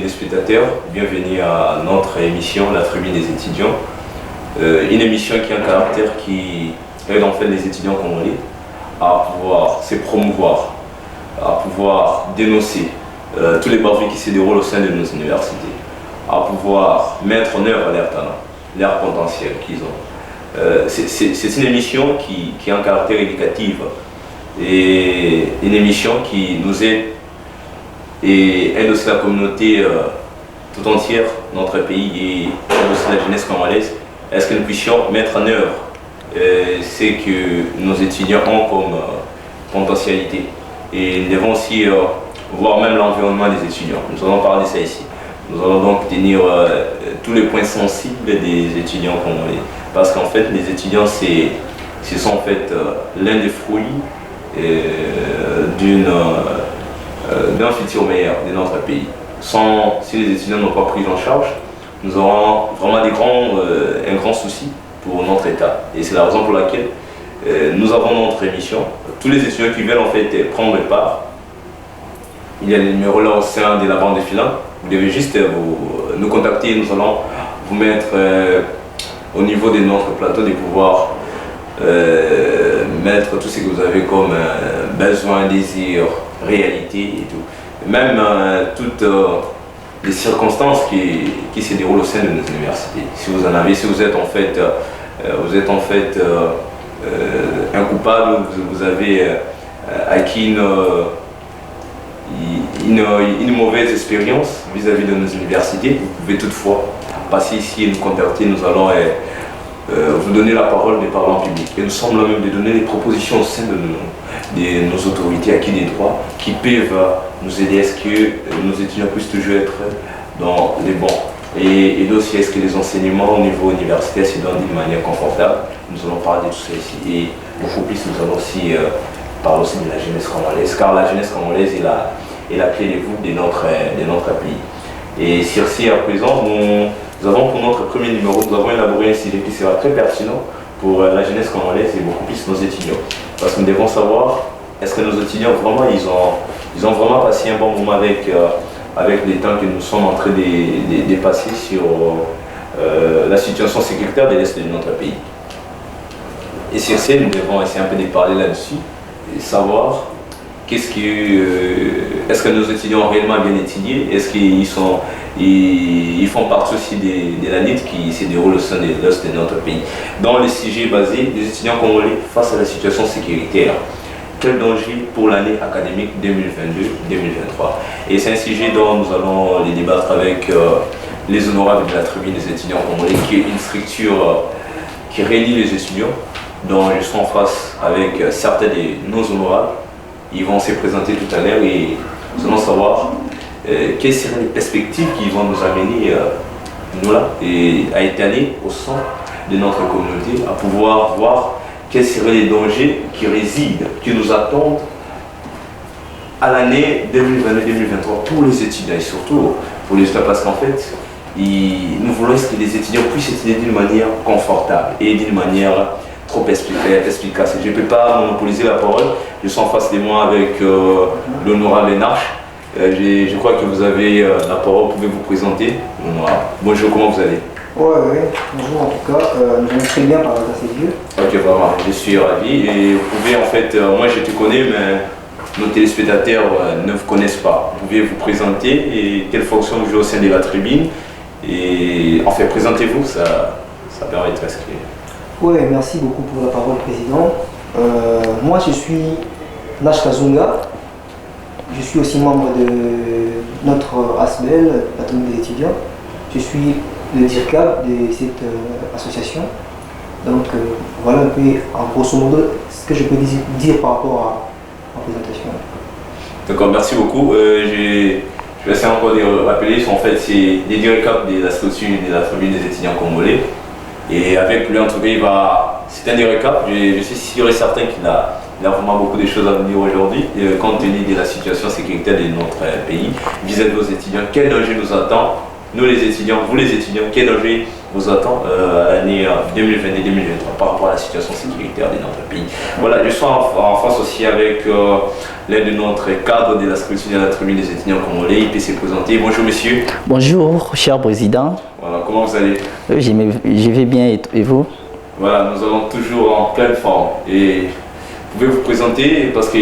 téléspectateurs, bienvenue à notre émission La Tribune des étudiants. Une émission qui a un caractère qui aide en fait les étudiants congolais à pouvoir se promouvoir, à pouvoir dénoncer tous les bavures qui se déroulent au sein de nos universités, à pouvoir mettre en œuvre leurs talents, leur potentiel qu'ils ont. C'est une émission qui a un caractère éducatif et une émission qui nous aide et aide aussi la communauté tout entière, notre pays et aide aussi la jeunesse congolaise. Est-ce que nous puissions mettre en œuvre ce que nos étudiants ont comme potentialité. Et nous devons aussi voir même l'environnement des étudiants. Nous allons parler de ça ici. Nous allons donc tenir tous les points sensibles des étudiants congolais. Parce qu'en fait, les étudiants, ce sont en fait l'un des fruits d'un futur meilleur de notre pays. Si les étudiants n'ont pas pris en charge, nous aurons vraiment un grand souci pour notre État. Et c'est la raison pour laquelle nous avons notre émission. Tous les étudiants qui veulent en fait prendre part, il y a le numéro là au sein de la bande de filants. Vous devez juste nous contacter, nous allons vous mettre au niveau de notre plateau de pouvoir mettre tout ce que vous avez comme besoin, désir, réalité et tout. Même toutes les circonstances qui se déroulent au sein de nos universités. Si vous en avez, si vous êtes en fait, un coupable, vous avez acquis une mauvaise expérience vis-à-vis de nos universités, vous pouvez toutefois passer ici et nous contacter. Nous allons vous donner la parole des parlants publics. Et nous sommes là même de donner des propositions au sein de nos autorités acquis des droits qui peuvent nous aider à ce que nos étudiants puissent toujours être dans les bons. Et aussi est-ce que les enseignements au niveau universitaire se donnent d'une manière confortable. Nous allons parler de tout ça ici. Et beaucoup plus, nous allons aussi parler aussi de la jeunesse congolaise, car la jeunesse congolaise est la clé de voûte de notre pays. Et sur ce, à présent, nous avons pour notre premier numéro, nous avons élaboré un sujet qui sera très pertinent pour la jeunesse congolaise et beaucoup plus nos étudiants. Parce que nous devons savoir, est-ce que nos étudiants vraiment, ils ont vraiment passé un bon moment avec les temps que nous sommes en train de passer sur la situation sécuritaire de l'Est de notre pays. Et sur ce, nous devons essayer un peu de parler là-dessus et savoir est-ce que nos étudiants ont réellement bien étudié, est-ce qu'ils font partie aussi de la lutte qui se déroule au sein de l'Est de notre pays. Dans le sujet basé, les étudiants congolais face à la situation sécuritaire. Quel danger pour l'année académique 2022-2023? Et c'est un sujet dont nous allons les débattre avec les honorables de la tribune des étudiants congolais, qui est une structure qui réunit les étudiants, dont je suis en face avec certains de nos honorables. Ils vont se présenter tout à l'heure et nous allons savoir quelles seraient les perspectives qui vont nous amener, nous là, et à étaler au sein de notre communauté, à pouvoir voir quels seraient les dangers qui résident, qui nous attendent à l'année 2022-2023 pour les étudiants et surtout pour les étudiants, parce qu'en fait, nous voulons que les étudiants puissent étudier d'une manière confortable et d'une manière trop efficace. Je ne peux pas monopoliser la parole, je suis en face de moi avec l'honorable Enarche. Je crois que vous avez la parole, vous pouvez vous présenter. Bonjour, comment vous allez? Oui, bonjour en tout cas, je me très bien par rapport à ces vieux. Ok, vraiment, je suis ravi. Et vous pouvez en fait, moi je te connais, mais nos téléspectateurs ne vous connaissent pas. Vous pouvez vous présenter et quelle fonction vous jouez au sein de la tribune. Et en fait, présentez-vous, ça permet de s'inscrire. Oui, merci beaucoup pour la parole, Président. Moi, je suis Nash Kazunga. Je suis aussi membre de notre ASBEL, la tribune des étudiants. Je suis le DIRCAB de cette association. Donc voilà un peu, en grosso modo, ce que je peux dire par rapport à la présentation. D'accord, merci beaucoup. Je vais essayer encore de rappeler, en fait, c'est les DIRCAB de la structure de la tribune des étudiants congolais. Et avec lui, en tout cas, c'est un DIRCAB. Je suis sûr et certain qu'il a vraiment beaucoup de choses à nous dire aujourd'hui, compte tenu de la situation sécuritaire de notre pays, vis-à-vis aux étudiants. Quel danger nous attend nous les étudiants, vous les étudiants, quel danger vous attend à l'année 2020 et 2023 par rapport à la situation sécuritaire de notre pays. Voilà, je suis en face aussi avec l'un de notre cadre de la structure de la tribune des étudiants congolais. Il peut se présenter. Bonjour monsieur. Bonjour, cher président. Voilà, comment vous allez? Je vais bien et vous? Voilà, nous allons toujours en pleine forme. Et vous pouvez vous présenter parce que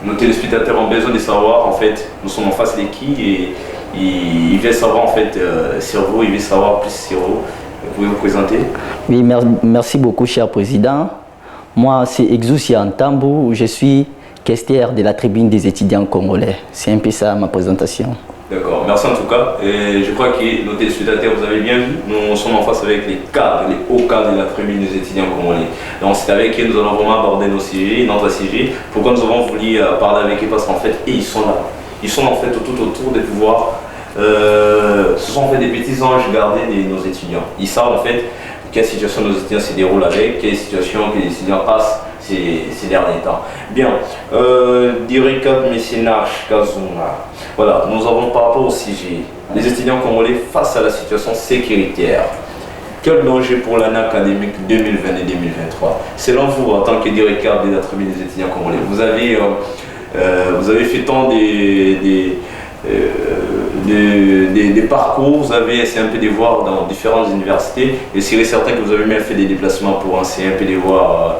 nos téléspectateurs ont besoin de savoir, en fait, nous sommes en face de qui et ils veulent savoir en fait sur vous, ils veulent savoir plus sur vous. Vous pouvez vous présenter? Oui, merci beaucoup, cher président. Moi, c'est Exousia Antambou, je suis caissière de la tribune des étudiants congolais. C'est un peu ça ma présentation. D'accord, merci en tout cas. Et je crois que nos téléspectateurs, vous avez bien vu, nous sommes en face avec les cadres, les hauts cadres de la tribune des étudiants congolais. Donc c'est avec eux que nous allons vraiment aborder nos sujets, notre sujet. Pourquoi nous avons voulu parler avec eux? Parce qu'en fait, ils sont là. Ils sont en fait tout autour de pouvoir. Ce sont en fait des petits anges gardés de nos étudiants. Ils savent en fait quelle situation nos étudiants se déroulent avec, quelle situation que les étudiants passent ces derniers temps. Bien, Diricap Messinach Kazunga. Voilà, nous avons par rapport au sujet, les étudiants congolais face à la situation sécuritaire. Quel danger pour l'année académique 2020 et 2023? Selon vous, en tant que directeur de la tribune des étudiants congolais, vous avez fait tant des parcours, vous avez essayé un peu de voir dans différentes universités, et c'est certain que vous avez même fait des déplacements pour essayer un peu de voir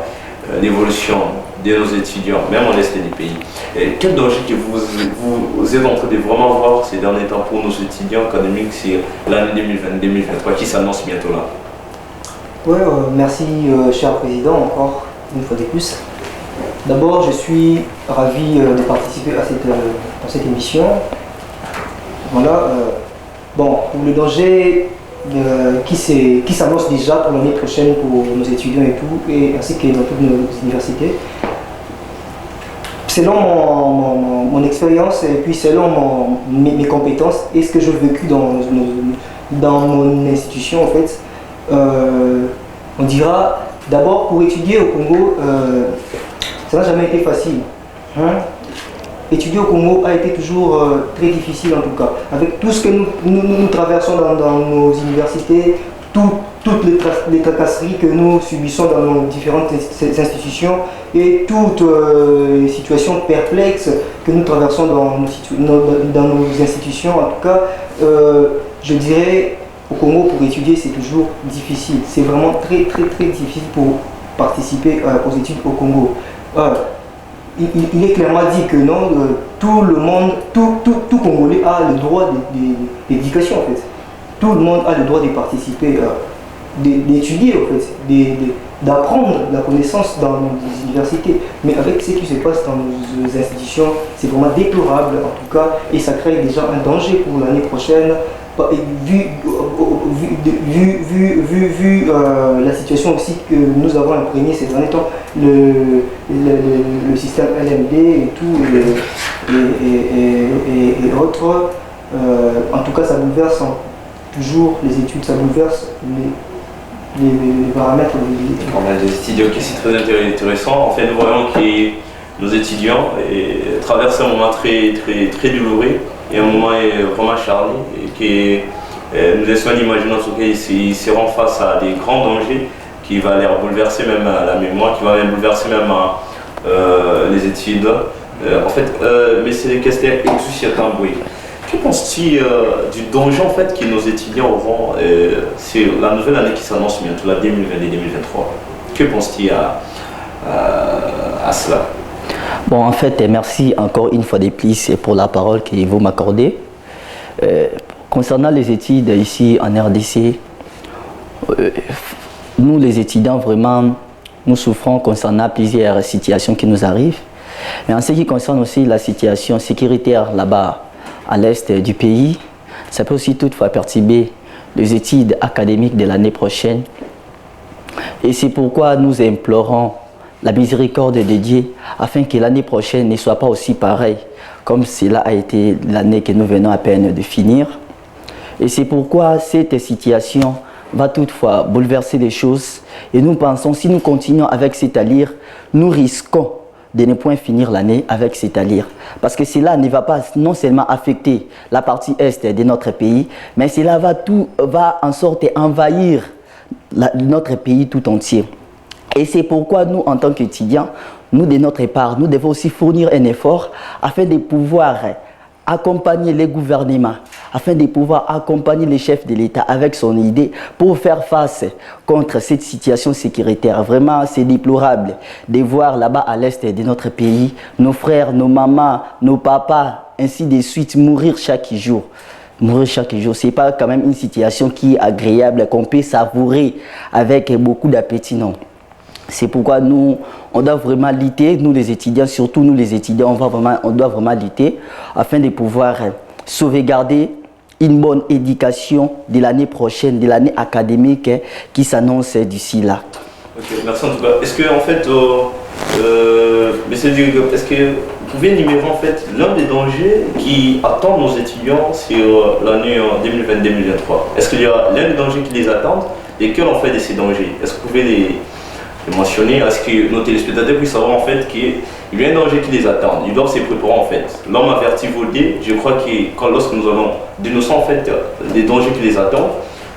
l'évolution de nos étudiants, même en l'est du pays. Et quel danger que vous êtes en train de vraiment voir ces derniers temps pour nos étudiants académiques sur l'année 2020-2023 qui s'annonce bientôt là? Oui, merci cher président, encore une fois de plus. D'abord, je suis ravi de participer à cette émission. Voilà, bon, pour le danger qui s'annonce déjà pour l'année prochaine pour nos étudiants et tout, et ainsi que dans toutes nos universités. Selon mon expérience et puis selon mes compétences et ce que j'ai vécu dans mon institution, en fait, on dira d'abord pour étudier au Congo, ça n'a jamais été facile. Hein? Étudier au Congo a été toujours très difficile en tout cas. Avec tout ce que nous traversons dans nos universités, toutes les tracasseries que nous subissons dans nos différentes institutions et toutes les situations perplexes que nous traversons dans nos institutions, en tout cas, je dirais au Congo pour étudier c'est toujours difficile. C'est vraiment très difficile pour participer aux études au Congo. Il est clairement dit que non, tout le monde, tout Congolais a le droit d'éducation en fait. Tout le monde a le droit de participer, d'étudier en fait, d'apprendre la connaissance dans nos universités. Mais avec ce qui se passe dans nos institutions, c'est vraiment déplorable en tout cas, et ça crée déjà un danger pour l'année prochaine. Vu la situation aussi que nous avons imprégnée ces derniers temps, le système LMD et tout, et autres, en tout cas ça bouleverse toujours les études, ça bouleverse les paramètres des études. On a des étudiants qui sont très intéressants. En fait, nous voyons que nos étudiants traversent un moment très douloureux et un moment vraiment charnier et que nous essayons d'imaginer en tout cas ils seront face à des grands dangers qui vont les bouleverser même la mémoire, qui vont même bouleverser même les études. En fait, mais c'est des questions Exousia Antambou. Que penses-tu du danger en fait que nos étudiants auront sur la nouvelle année qui s'annonce bientôt, la 2020 et 2023? Que penses-tu à cela? Bon, en fait, merci encore une fois de plus pour la parole que vous m'accordez. Concernant les études ici en RDC, nous les étudiants vraiment, nous souffrons concernant plusieurs situations qui nous arrivent. Mais en ce qui concerne aussi la situation sécuritaire là-bas à l'est du pays, ça peut aussi toutefois perturber les études académiques de l'année prochaine. Et c'est pourquoi nous implorons la miséricorde de Dieu afin que l'année prochaine ne soit pas aussi pareille comme cela a été l'année que nous venons à peine de finir. Et c'est pourquoi cette situation va toutefois bouleverser les choses. Et nous pensons, si nous continuons avec cette allure, nous risquons de ne point finir l'année avec cet allure. Parce que cela ne va pas non seulement affecter la partie est de notre pays, mais cela va en sorte envahir notre pays tout entier. Et c'est pourquoi nous, en tant qu'étudiants, nous, de notre part, nous devons aussi fournir un effort afin de pouvoir accompagner les gouvernements, afin de pouvoir accompagner les chefs de l'État avec son idée pour faire face contre cette situation sécuritaire. Vraiment, c'est déplorable de voir là-bas à l'est de notre pays, nos frères, nos mamans, nos papas, ainsi de suite, mourir chaque jour. Mourir chaque jour, ce n'est pas quand même une situation qui est agréable, qu'on peut savourer avec beaucoup d'appétit, non. C'est pourquoi nous, on doit vraiment lutter, nous les étudiants, surtout nous les étudiants, on doit vraiment lutter afin de pouvoir sauvegarder une bonne éducation de l'année prochaine, de l'année académique qui s'annonce d'ici là. Ok, merci en tout cas. Est-ce que en fait, est-ce que vous pouvez énumérer en fait l'un des dangers qui attendent nos étudiants sur l'année 2020-2023? Est-ce qu'il y a l'un des dangers qui les attendent et quels en fait de ces dangers? Est-ce que vous pouvez les mentionner? Est-ce que nos téléspectateurs puissent savoir en fait qu'il y a un danger qui les attend? Ils doivent se préparer en fait. L'homme averti volé, je crois que lorsque nous allons dénoncer en fait des dangers qui les attendent,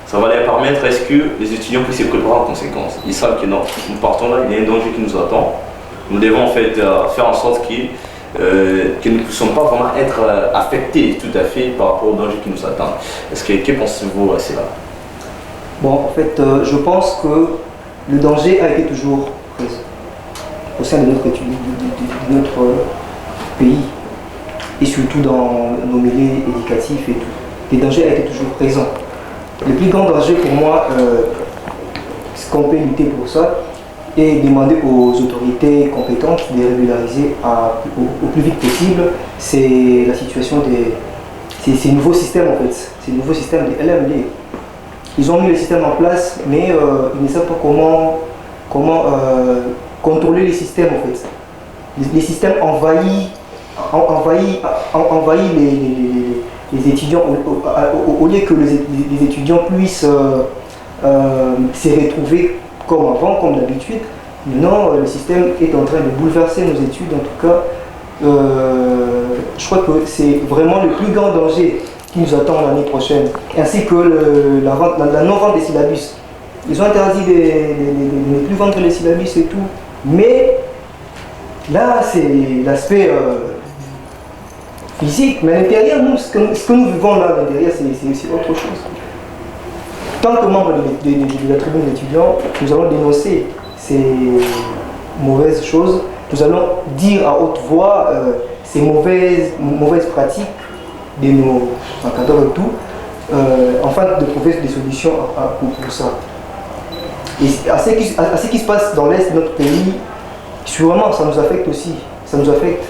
ça va leur permettre, est-ce que les étudiants puissent se préparer en conséquence? Ils savent que non, nous partons là, il y a un danger qui nous attend. Nous devons en fait faire en sorte que nous ne puissions pas vraiment être affectés tout à fait par rapport aux dangers qui nous attendent. Que pensez-vous à cela? Bon, en fait, je pense que le danger a été toujours présent au sein de notre pays et surtout dans nos milieux éducatifs et tout. Le danger a été toujours présent. Le plus grand danger pour moi, ce qu'on peut lutter pour ça, et demander aux autorités compétentes de régulariser au plus vite possible, c'est la situation ces nouveaux systèmes en fait, ces nouveaux systèmes de LMD. Ils ont mis le système en place, mais ils ne savent pas comment contrôler les systèmes en fait. Les systèmes envahissent les étudiants au lieu que les étudiants puissent se retrouver comme avant, comme d'habitude. Maintenant, le système est en train de bouleverser nos études. En tout cas, je crois que c'est vraiment le plus grand danger qui nous attend l'année prochaine, ainsi que la non-vente des syllabus. Ils ont interdit de ne plus vendre les syllabus et tout, mais là, c'est l'aspect physique, mais à l'intérieur, nous, ce que nous vivons là, à l'intérieur, c'est autre chose. Tant que membre de la tribune d'étudiants, nous allons dénoncer ces mauvaises choses, nous allons dire à haute voix ces mauvaises pratiques de nos encadreurs et tout, afin de trouver des solutions pour ça. Et à ce qui se passe dans l'Est de notre pays, sûrement ça nous affecte aussi, ça nous affecte.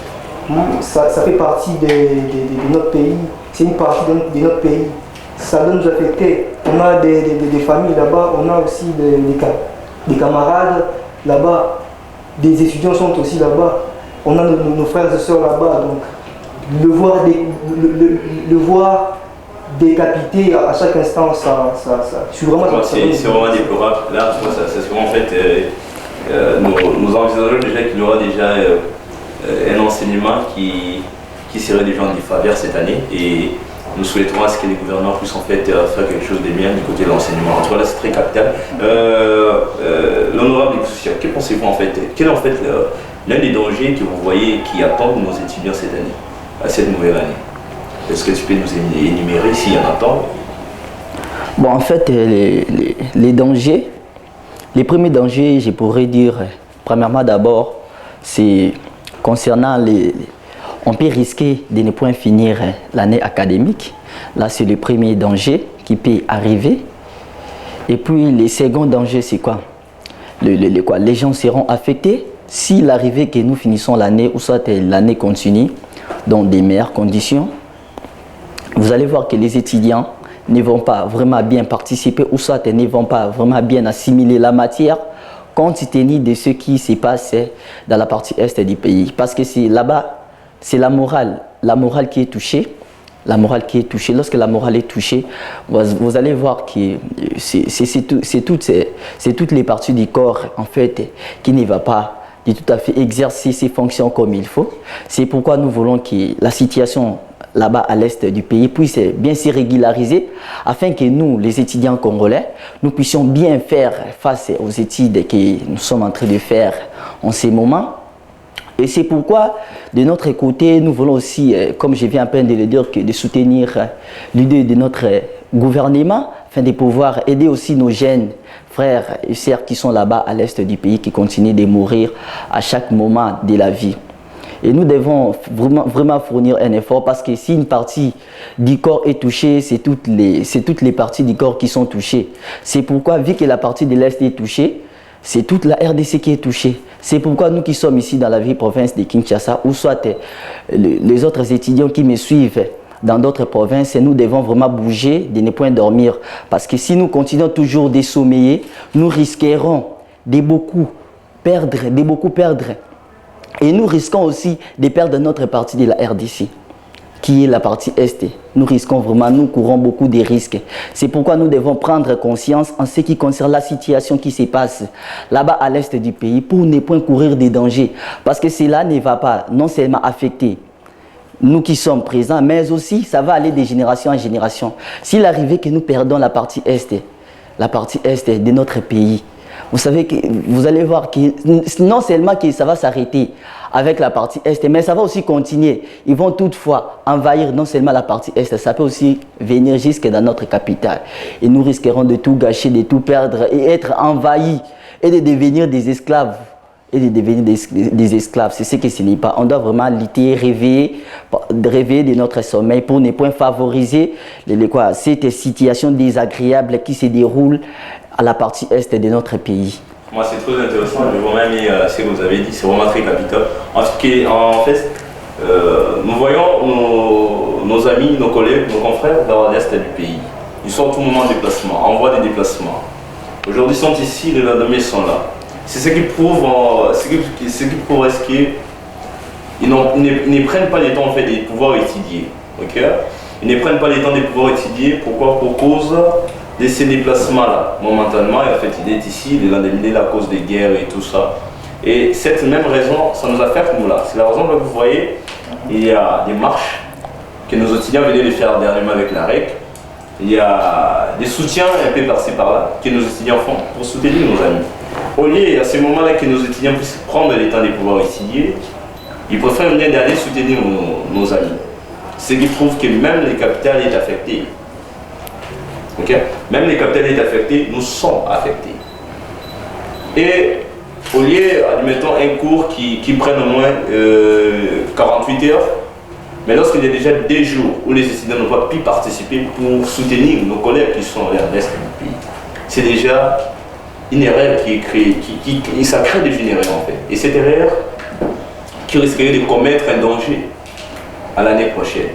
Ça fait partie de notre pays, c'est une partie de notre pays. Ça doit nous affecter. On a des familles là-bas, on a aussi des camarades là-bas, des étudiants sont aussi là-bas, on a nos frères et sœurs là-bas. Donc le voir décapité à chaque instant, c'est vraiment déplorable. Là, c'est vraiment en fait, nous envisageons déjà qu'il y aura déjà un enseignement qui serait déjà en faveur cette année, et nous souhaitons à ce que les gouvernements puissent en fait faire quelque chose de bien du côté de l'enseignement. En tout cas, là, c'est très capital. L'honorable Soucia, que pensez-vous en fait? Quel est en fait l'un des dangers que vous voyez qui attendent nos étudiants cette année, à cette nouvelle année? Est-ce que tu peux nous énumérer s'il y en a tant? Bon, en fait, les dangers, les premiers dangers, je pourrais dire, premièrement d'abord, c'est concernant on peut risquer de ne point finir l'année académique. Là, c'est le premier danger qui peut arriver. Et puis, le second danger, c'est quoi? Les gens seront affectés s'il arrivait que nous finissons l'année, ou soit l'année continue, dans des meilleures conditions. Vous allez voir que les étudiants ne vont pas vraiment bien participer, ou soit ne vont pas vraiment bien assimiler la matière, compte tenu de ce qui se passe dans la partie est du pays. Parce que c'est là-bas, c'est la morale qui est touchée. La morale qui est touchée. Lorsque la morale est touchée, vous allez voir que c'est toutes les parties du corps en fait qui ne va pas de tout à fait exercer ses fonctions comme il faut. C'est pourquoi nous voulons que la situation là-bas à l'est du pays puisse bien se régulariser afin que nous, les étudiants congolais, nous puissions bien faire face aux études que nous sommes en train de faire en ces moments. Et c'est pourquoi, de notre côté, nous voulons aussi, comme je viens à peine de le dire, de soutenir l'idée de notre gouvernement afin de pouvoir aider aussi nos jeunes frères et sœurs qui sont là-bas à l'est du pays, qui continuent de mourir à chaque moment de la vie. Et nous devons vraiment fournir un effort parce que si une partie du corps est touchée, c'est toutes les parties du corps qui sont touchées. C'est pourquoi, vu que la partie de l'Est est touchée, c'est toute la RDC qui est touchée. C'est pourquoi nous qui sommes ici dans la ville province de Kinshasa, ou soit les autres étudiants qui me suivent dans d'autres provinces, nous devons vraiment bouger, de ne point dormir. Parce que si nous continuons toujours de sommeiller, nous risquerons de beaucoup perdre. Et nous risquons aussi de perdre notre partie de la RDC, qui est la partie Est. Nous risquons vraiment, nous courons beaucoup de risques. C'est pourquoi nous devons prendre conscience en ce qui concerne la situation qui se passe là-bas à l'Est du pays pour ne point courir des dangers. Parce que cela ne va pas non seulement affecter nous qui sommes présents, mais aussi ça va aller de génération en génération. S'il arrivait que nous perdons la partie Est de notre pays, vous savez que vous allez voir que non seulement que ça va s'arrêter avec la partie Est, mais ça va aussi continuer. Ils vont toutefois envahir non seulement la partie Est, ça peut aussi venir jusque dans notre capitale. Et nous risquerons de tout gâcher, de tout perdre et être envahis et de devenir des esclaves. Des esclaves, c'est ce que ce n'est pas. On doit vraiment lutter, rêver de notre sommeil pour ne point favoriser cette situation désagréable qui se déroule à la partie Est de notre pays. Moi, c'est très intéressant. J'ai vraiment aimé ce que vous avez dit. C'est vraiment très capital. En fait, nous voyons nos amis, nos collègues, nos confrères dans l'Est du pays. Ils sont à tout moment en déplacement, en voie de déplacement. Aujourd'hui, ils sont ici, le lendemain, ils sont là. C'est ce qui prouve qu'ils ne prennent pas le temps en fait, de pouvoir étudier. Okay? Ils ne prennent pas le temps de pouvoir étudier. Pourquoi? Pour cause de ces déplacements-là. Momentanément, en fait, il est ici, il est indemnisé à cause des guerres et tout ça. Et cette même raison, ça nous affecte nous là. C'est la raison que vous voyez, il y a des marches que nos étudiants venaient de faire dernièrement avec la REC. Il y a des soutiens un peu par-ci par-là que nos étudiants font pour soutenir nos amis. Au lieu, à ce moment-là, que nos étudiants puissent prendre le temps de pouvoir étudier, ils préfèrent venir d'aller soutenir nos amis. Ce qui prouve que même les capitales sont affectées. Okay? Même les capitales sont affectées, nous sommes affectés. Et au lieu, admettons, un cours qui prenne au moins 48 heures, mais lorsqu'il y a déjà des jours où les étudiants n'ont pas pu participer pour soutenir nos collègues qui sont à l'est du pays, c'est déjà une erreur qui est créée, ça crée déjà une erreur en fait. Et cette erreur qui risquerait de commettre un danger à l'année prochaine.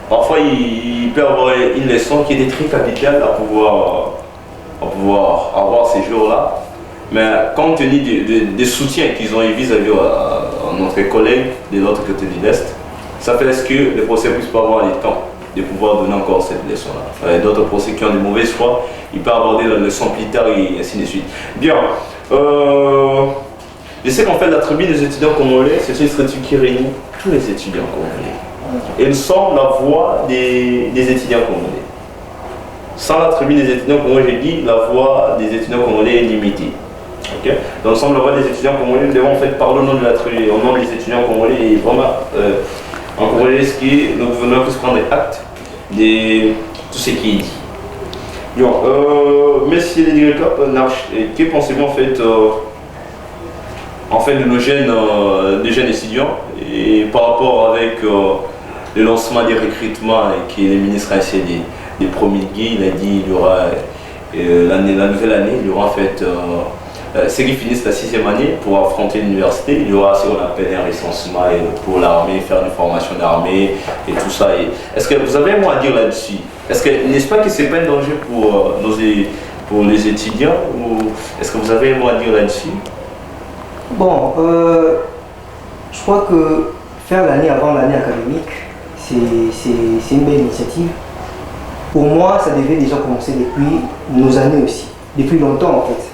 Parfois, il peut y avoir une leçon qui est très capitale à pouvoir avoir ces jours-là. Mais compte tenu des soutiens qu'ils ont eu vis-à-vis de notre collègue de l'autre côté de l'Est, ça fait que les procès ne puissent pas avoir le temps de pouvoir donner encore cette leçon-là. D'autres procès qui ont des mauvaises foi, ils peuvent aborder la leçon plus tard et ainsi de suite. Bien, je sais qu'en fait la tribune des étudiants congolais, c'est une structure qui réunit tous les étudiants congolais. Et nous sommes la voix des étudiants congolais. Sans la tribune des étudiants congolais, j'ai dit, la voix des étudiants congolais est limitée. Okay? Donc nous sommes la voix des étudiants congolais, nous devons en fait parler au nom de la tribune, au nom des étudiants congolais et vraiment encourager ce qui nous gouverneurs puissent prendre acte de tout ce qui est dit. Bien, messieurs les directeurs, que pensez-vous en fait de nos jeunes, des jeunes étudiants et par rapport avec le lancement des recrutements que le ministre a essayé de promulguer, il a dit qu'il y aura la nouvelle année, il y aura en fait ceux qui finissent la 6e année pour affronter l'université, il y aura ce qu'on appelle un recensement pour l'armée, faire une formation d'armée et tout ça. Est-ce que vous avez un mot à dire là-dessus? N'est-ce pas que ce n'est pas un danger pour les étudiants ou est-ce que vous avez un mot à dire là-dessus? Bon, je crois que faire l'année avant l'année académique, c'est une belle initiative. Pour moi, ça devait déjà commencer depuis nos années aussi, depuis longtemps en fait.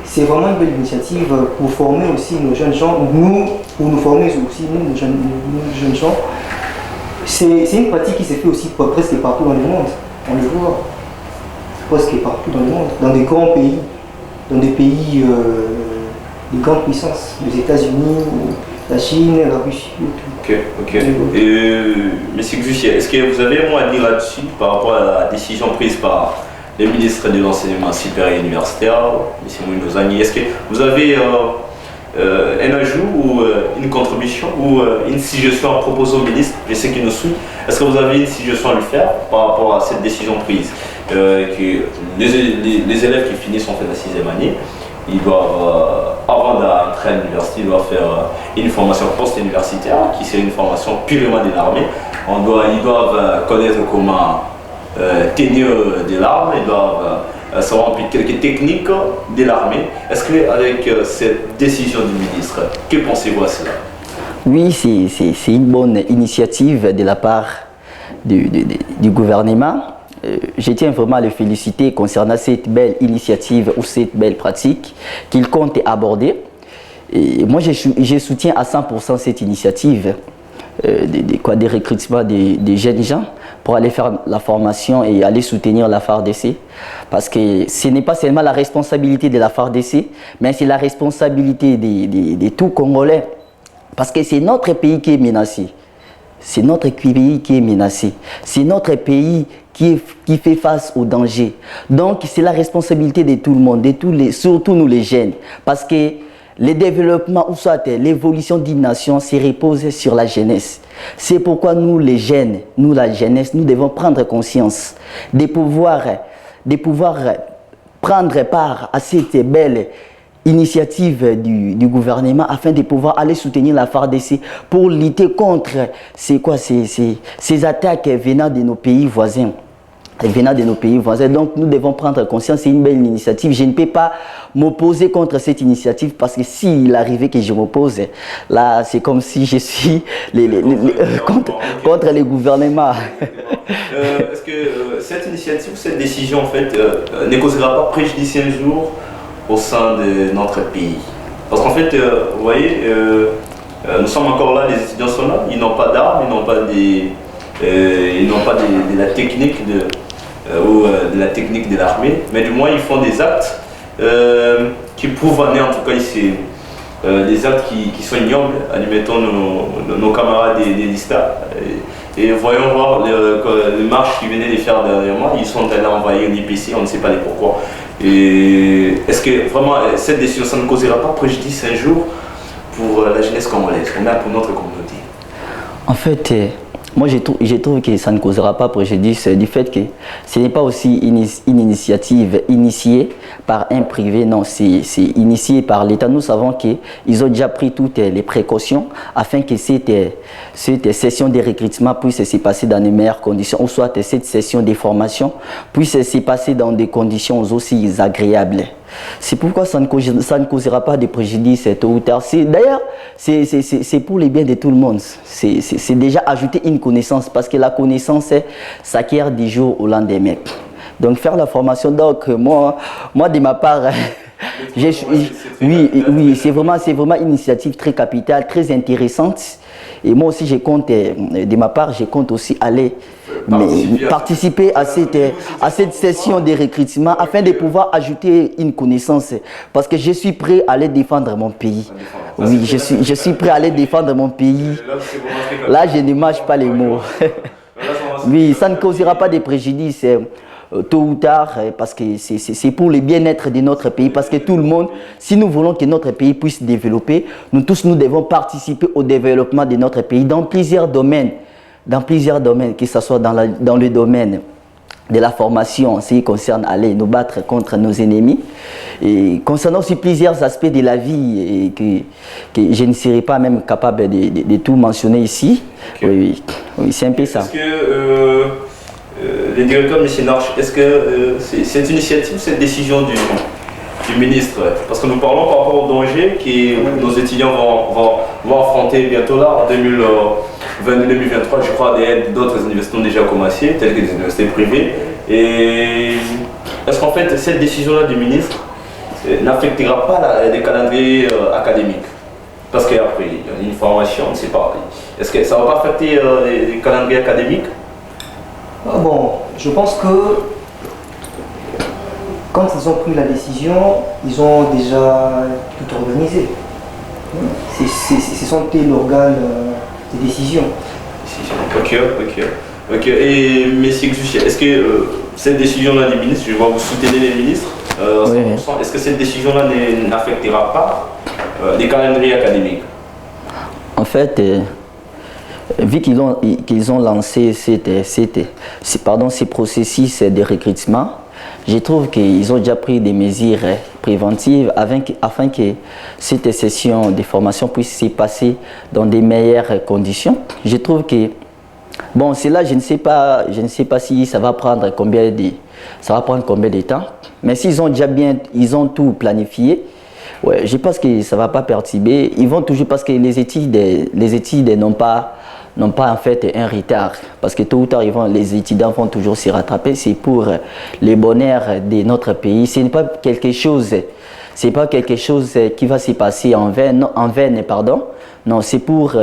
c'est vraiment une belle initiative pour former aussi nos jeunes gens, pour nous former aussi, nos jeunes gens. C'est une pratique qui s'est fait aussi presque partout dans le monde, on le voit, presque partout dans le monde, dans des grands pays, dans des pays de grandes puissances, les États-Unis, la Chine, la Russie et tout. Ok. Monsieur Xussier, est-ce que vous avez un mot à dire là-dessus par rapport à la décision prise par le ministre de l'Enseignement supérieur et universitaire, M. Mouinouzani? Est-ce que vous avez un ajout ou une contribution ou une suggestion à proposer au ministre? Je sais qu'il nous suit. Est-ce que vous avez une suggestion à lui faire par rapport à cette décision prise? Que les élèves qui finissent en fait la 6e année, ils doivent, avant d'entrer à l'université, ils doivent faire une formation post-universitaire, qui c'est une formation purement de l'armée. Ils doivent connaître comment tenir des l'arme, ils doivent savoir quelques techniques de l'armée. Est-ce qu'avec cette décision du ministre, que pensez-vous à cela? Oui, c'est une bonne initiative de la part du gouvernement. Je tiens vraiment à le féliciter concernant cette belle initiative ou cette belle pratique qu'il compte aborder. Et moi, je soutiens à 100% cette initiative des recrutements des jeunes gens pour aller faire la formation et aller soutenir la FARDC. Parce que ce n'est pas seulement la responsabilité de la FARDC, mais c'est la responsabilité de tout Congolais. Parce que c'est notre pays qui est menacé. C'est notre pays qui est menacé. C'est notre pays qui fait face au danger. Donc, c'est la responsabilité de tout le monde, surtout nous les jeunes. Parce que le développement, ou soit l'évolution d'une nation, se repose sur la jeunesse. C'est pourquoi nous les jeunes, nous la jeunesse, nous devons prendre conscience de pouvoir prendre part à cette belle initiative du gouvernement afin de pouvoir aller soutenir la FARDC pour lutter contre ces attaques venant de nos pays voisins. Donc nous devons prendre conscience, c'est une belle initiative. Je ne peux pas m'opposer contre cette initiative parce que s'il arrivait que je m'oppose, là c'est comme si je suis contre le gouvernement. Est-ce que cette initiative, cette décision en fait ne causera pas préjudice un jour au sein de notre pays? Parce qu'en fait, vous voyez, nous sommes encore là, les étudiants sont là, ils n'ont pas d'armes, ils n'ont pas de la technique de la technique de l'armée, mais du moins ils font des actes qui prouvent en tout cas ici des actes qui sont ignobles, admettons nos camarades des listas. Et voyons voir les marches qu'ils venaient de faire dernièrement, ils sont allés envahir une IPC, on ne sait pas les pourquoi. Et est-ce que vraiment cette décision, ça ne causera pas préjudice un jour pour la jeunesse congolaise, ou même pour notre communauté? En fait, moi je trouve que ça ne causera pas préjudice du fait que ce n'est pas aussi une initiative initiée par un privé, non, c'est initié par l'État. Nous savons qu'ils ont déjà pris toutes les précautions afin que cette session de recrutement puisse se passer dans les meilleures conditions, ou soit cette session de formation puisse se passer dans des conditions aussi agréables. C'est pourquoi ça ne causera pas de préjudice tôt ou tard. D'ailleurs, c'est pour le bien de tout le monde. C'est déjà ajouter une connaissance, parce que la connaissance s'acquiert du jour au lendemain. Donc faire la formation, donc moi de ma part, oui, c'est vraiment une initiative très capitale, très intéressante. Et moi aussi, de ma part, je compte aussi aller participer à cette session de recrutement afin de pouvoir ajouter une connaissance. Parce que je suis prêt à aller défendre mon pays. Oui, je suis prêt à aller défendre mon pays. Là, je ne mâche pas les mots. Oui, ça ne causera pas de préjudice tôt ou tard, parce que c'est pour le bien-être de notre pays, parce que tout le monde, si nous voulons que notre pays puisse développer, nous tous nous devons participer au développement de notre pays dans plusieurs domaines, que ce soit dans le domaine de la formation, en ce qui concerne aller nous battre contre nos ennemis, et concernant aussi plusieurs aspects de la vie et que je ne serai pas même capable de tout mentionner ici. Okay. Oui, c'est un peu ça. Est-ce que le directeur de M. Narche, est-ce que cette initiative, cette décision du ministre, parce que nous parlons par rapport au danger que nos étudiants vont affronter bientôt là, en 2022-2023, je crois d'autres universités ont déjà commencé, telles que des universités privées. Et est-ce qu'en fait, cette décision-là du ministre, n'affectera pas les calendriers académiques? Parce qu'après, il y a une formation, on ne sait pas. Est-ce que ça ne va pas affecter les calendriers académiques? Bon, je pense que quand ils ont pris la décision, ils ont déjà tout organisé. Ce sont l'organe de décision. Ok. Et Messie Xuxia, est-ce que cette décision-là des ministres, je vois vous soutenir les ministres, oui. est-ce que cette décision-là n'affectera pas les calendriers académiques? En fait, vu qu'ils ont lancé ces processus de recrutement, je trouve qu'ils ont déjà pris des mesures préventives afin que cette session de formation puisse se passer dans des meilleures conditions. Je trouve que, bon, cela, je ne sais pas si ça va prendre combien de temps, mais s'ils ont déjà ils ont tout planifié, ouais, je pense que ça ne va pas perturber. Ils vont toujours, parce que les études n'ont pas en fait un retard, parce que tôt ou tard les étudiants vont toujours se rattraper. C'est pour le bonheur de notre pays. Ce n'est pas quelque chose qui va se passer en vain, non, c'est pour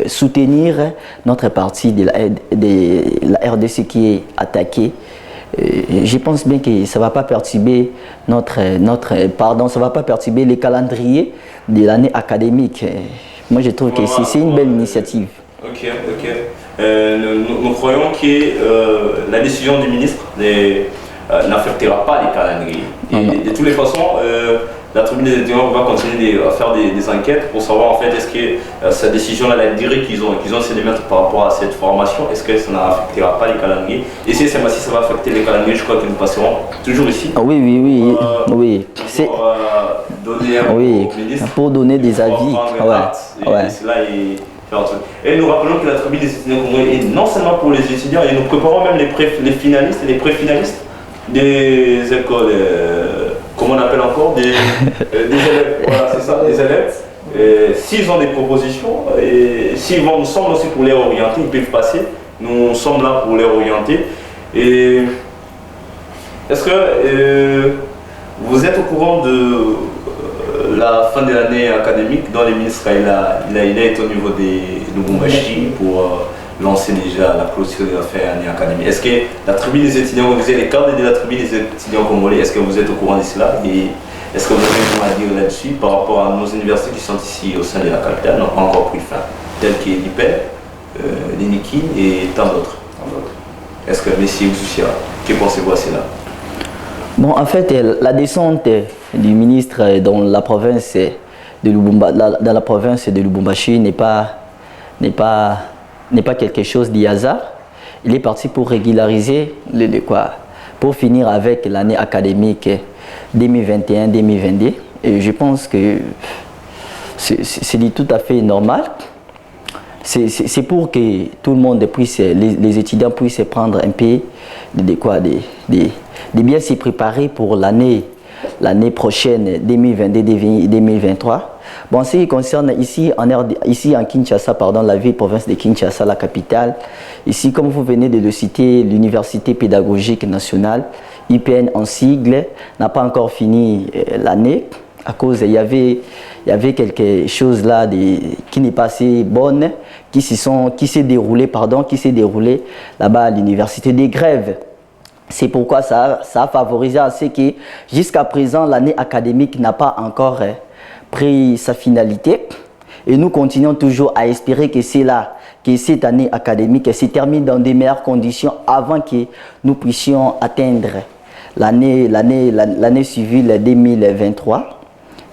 soutenir notre parti de la RDC qui est attaquée. Je pense bien que ça ne va pas perturber ça va pas perturber les calendriers de l'année académique. Moi je trouve que c'est une belle initiative. Ok. Nous croyons que la décision du ministre n'affectera pas les calendriers. Et de toutes les façons, la tribune des étudiants va continuer à faire des enquêtes pour savoir en fait est-ce que cette décision-là, la durée qu'ils ont essayé de mettre par rapport à cette formation, est-ce que ça n'affectera pas les calendriers? Et si ça va affecter les calendriers, je crois que nous passerons toujours ici. Oui. Pour donner au ministre, pour donner des avis. Et nous rappelons que la tribune des étudiants congolais est non seulement pour les étudiants, et nous préparons même les finalistes et les pré-finalistes des écoles, comment on appelle encore, des élèves. Voilà, c'est ça, des élèves. S'ils ont des propositions, et nous sommes aussi pour les orienter, ils peuvent passer. Nous sommes là pour les orienter. Et est-ce que vous êtes au courant de la fin de l'année académique dont le ministre il a été au niveau de Lubumbashi pour lancer déjà la clôture de la fin de l'année académique? Est-ce que la tribune des étudiants, vous avez les cadres de la tribune des étudiants congolais, est-ce que vous êtes au courant de cela? Et est-ce que vous avez un mot à dire là-dessus par rapport à nos universités qui sont ici au sein de la capitale, n'ont pas encore pris fin, telles que l'IPEL, l'INIKI et tant d'autres? Est-ce que Messie Xuxia, que pensez-vous à cela? Bon, en fait, la descente du ministre dans la province de Lubumbashi n'est pas quelque chose de hasard. Il est parti pour régulariser pour finir avec l'année académique 2021-2022. Et je pense que c'est tout à fait normal. C'est pour que tout le monde puisse, les étudiants puissent prendre un peu de bien s'y préparer pour l'année prochaine 2022-2023. Bon, ce qui concerne ici en Kinshasa, la ville-province de Kinshasa, la capitale, ici, comme vous venez de le citer, l'Université pédagogique nationale, UPN en sigle, n'a pas encore fini l'année, à cause, il y avait quelque chose là qui n'est pas assez bonne, qui s'est déroulé là-bas à l'université, des grèves. C'est pourquoi ça a favorisé à ce que jusqu'à présent l'année académique n'a pas encore pris sa finalité, et nous continuons toujours à espérer que cette année académique se termine dans des meilleures conditions avant que nous puissions atteindre l'année civile 2023.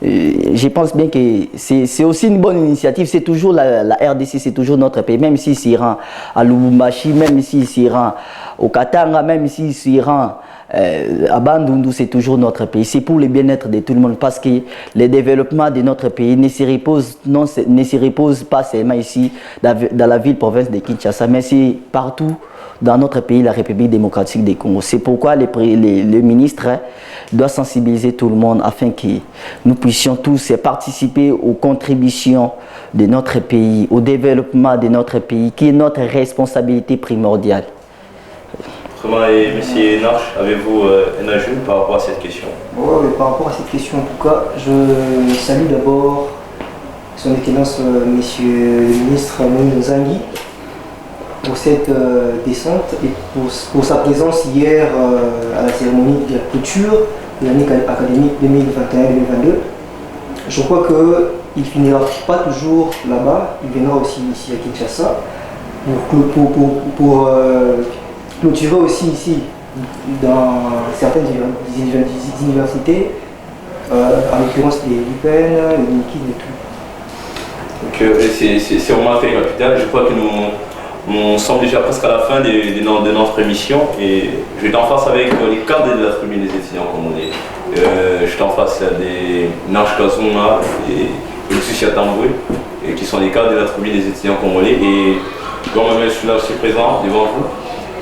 Je pense bien que c'est aussi une bonne initiative. C'est toujours la RDC, c'est toujours notre pays, même s'il s'y rend à Lubumbashi, même s'il s'y rend au Katanga, même s'il s'y rend à Bandundu, c'est toujours notre pays. C'est pour le bien-être de tout le monde, parce que le développement de notre pays ne se repose pas seulement ici dans la ville-province de Kinshasa, mais c'est partout dans notre pays, la République démocratique du Congo. C'est pourquoi le ministre doit sensibiliser tout le monde afin que nous puissions tous participer aux contributions de notre pays, au développement de notre pays, qui est notre responsabilité primordiale. Autrement, et M. Narch, avez-vous un ajout par rapport à cette question? Oui, par rapport à cette question, en tout cas, je salue d'abord son Excellence, Monsieur le ministre Moïse Nzangi, pour cette descente et pour sa présence hier à la cérémonie de la clôture de l'année académique 2021-2022. Je crois qu'il ne finira pas toujours là-bas, il viendra aussi ici à Kinshasa pour clôturer aussi ici dans certaines universités, en l'occurrence l'UPEN, le NIKID et tout. Donc c'est vraiment très capital. Je crois que nous sommes déjà presque à la fin de notre émission et je vais en face avec les cadres de la tribune des étudiants congolais. Je suis en face des Narch Kazunga et Lucia Tamboué, qui sont les cadres de la tribune des étudiants congolais. Et moi-même, je suis là aussi présent devant vous.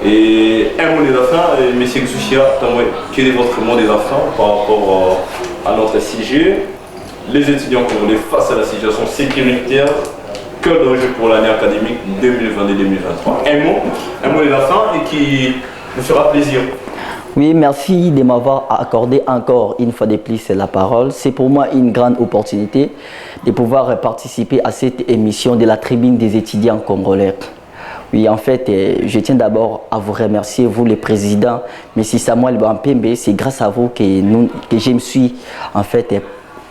Et un mot de la fin, M. Lucia Tamboué, quel est votre mot de la fin par rapport à notre sujet? Les étudiants congolais face à la situation sécuritaire, que danger pour l'année académique 2022-2023. Un mot de la fin et qui nous fera plaisir. Oui, merci de m'avoir accordé encore une fois de plus la parole. C'est pour moi une grande opportunité de pouvoir participer à cette émission de la tribune des étudiants congolais. Oui, en fait, je tiens d'abord à vous remercier, vous le président, M. Samuel Bampembe. C'est grâce à vous que je me suis en fait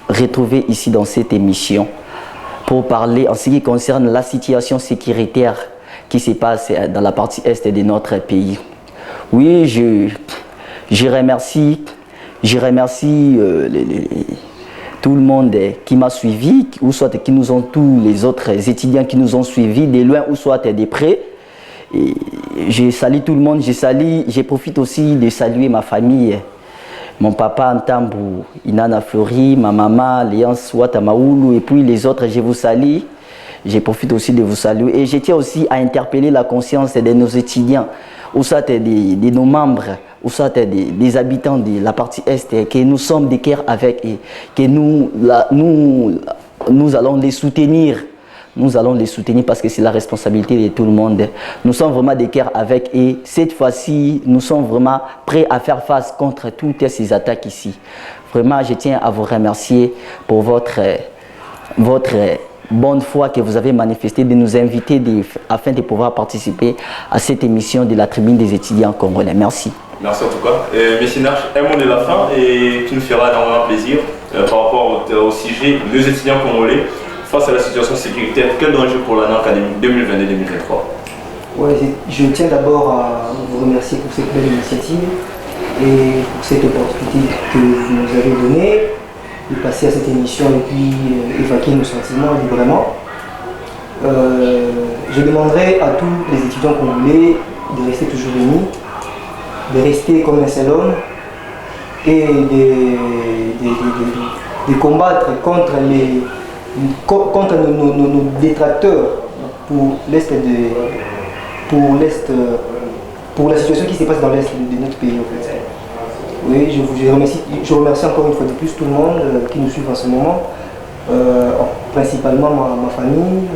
retrouvé ici dans cette émission pour parler en ce qui concerne la situation sécuritaire qui se passe dans la partie est de notre pays. Oui, je remercie tout le monde qui m'a suivi, ou soit qui nous ont, tous les autres étudiants qui nous ont suivis, de loin ou soit de près. Et je salue tout le monde, je profite aussi de saluer ma famille. Mon papa Ntambou, Inana Flori, ma maman, Léance Ouattamaoulou et puis les autres, je vous salue. Je profite aussi de vous saluer et je tiens aussi à interpeller la conscience de nos étudiants, ou soit de nos membres, ou soit des habitants de la partie Est, que nous sommes de cœur avec et que nous allons les soutenir. Nous allons les soutenir parce que c'est la responsabilité de tout le monde. Nous sommes vraiment de cœur avec et cette fois-ci, nous sommes vraiment prêts à faire face contre toutes ces attaques ici. Vraiment, je tiens à vous remercier pour votre bonne foi que vous avez manifestée de nous inviter afin de pouvoir participer à cette émission de la tribune des étudiants congolais. Merci. Merci en tout cas. M. Narch, un mot de la fin et qui nous fera énormément plaisir par rapport au sujet des étudiants congolais face à la situation sécuritaire. Quel danger pour l'année académique 2022-2023? Ouais, je tiens d'abord à vous remercier pour cette belle initiative et pour cette opportunité que vous nous avez donnée de passer à cette émission et puis évacuer nos sentiments librement. Je demanderai à tous les étudiants congolais de rester toujours unis, de rester comme un seul homme et de combattre contre nos détracteurs pour la situation qui se passe dans l'Est de notre pays en fait. Oui, je remercie encore une fois de plus tout le monde qui nous suit en ce moment, principalement ma famille,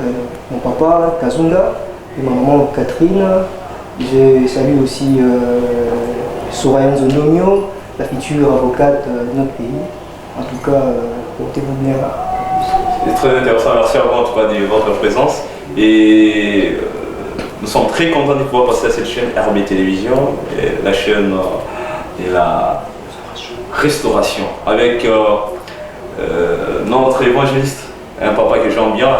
mon papa Kazunga et ma maman Catherine. Je salue aussi Soraya Nzondomio, la future avocate de notre pays. En tout cas, portez-vous bien. C'est très intéressant, merci à vous en tout cas de votre présence. Et nous sommes très contents de pouvoir passer à cette chaîne RB Télévision, la chaîne de la restauration, avec notre évangéliste, un papa que j'aime bien,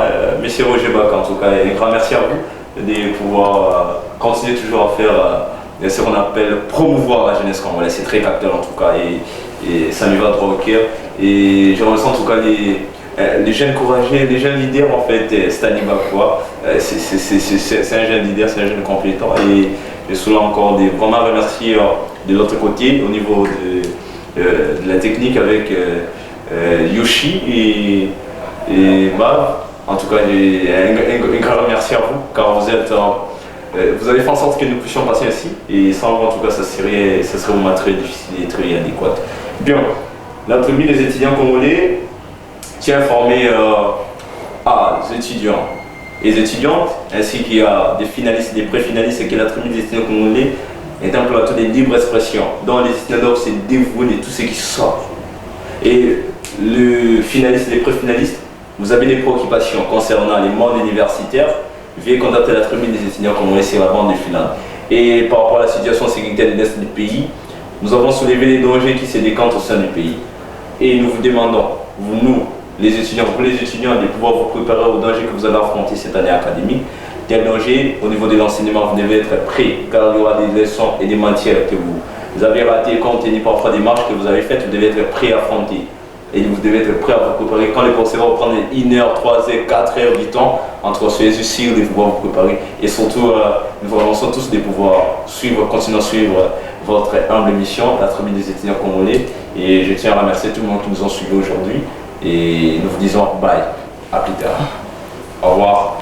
M. Roger Baka en tout cas. Et un grand merci à vous de pouvoir continuer toujours à faire ce qu'on appelle promouvoir la jeunesse congolaise. C'est très capital en tout cas et ça nous va droit au cœur. Et je remercie en tout cas les jeunes courageux, les jeunes leaders en fait, Stanley Bakwa, c'est un jeune leader, c'est un jeune compétent et je suis là encore de vraiment remercier de l'autre côté au niveau de la technique avec Yoshi et Bav. En tout cas, un grand merci à vous car vous avez fait en sorte que nous puissions passer ainsi et sans vous en tout cas ça serait vraiment très difficile et très inadéquat. Bien, la tribune des étudiants congolais tient informé aux étudiants et les étudiantes ainsi qu'il y a des finalistes, des pré-finalistes et que la tribune des étudiants congolais est un plateau de libre expression dont les étudiants doivent se dévouer de tout ce qui sort. Et le finaliste et les pré-finalistes, vous avez des préoccupations concernant les mondes universitaires, veuillez contacter la tribune des étudiants comme on est sur la bande de Finlande. Et par rapport à la situation sécuritaire de l'Est du pays, nous avons soulevé les dangers qui se décantent au sein du pays. Et nous vous demandons, nous, les étudiants, de pouvoir vous préparer aux dangers que vous allez affronter cette année académique. Des dangers au niveau de l'enseignement, vous devez être prêt, car il y aura des leçons et des matières que vous avez ratées compte tenu parfois des marches que vous avez faites, vous devez être prêt à affronter. Et vous devez être prêt à vous préparer. Quand les professeurs vont prendre 1 heure, 3 heures, 4 heures du temps, entre soyez sûrs de pouvoir vous préparer. Et surtout, nous vous remercions tous de pouvoir continuer à suivre votre humble émission, la tribune des étudiants congolais. Et je tiens à remercier tout le monde qui nous a suivis aujourd'hui. Et nous vous disons bye, à plus tard. Au revoir.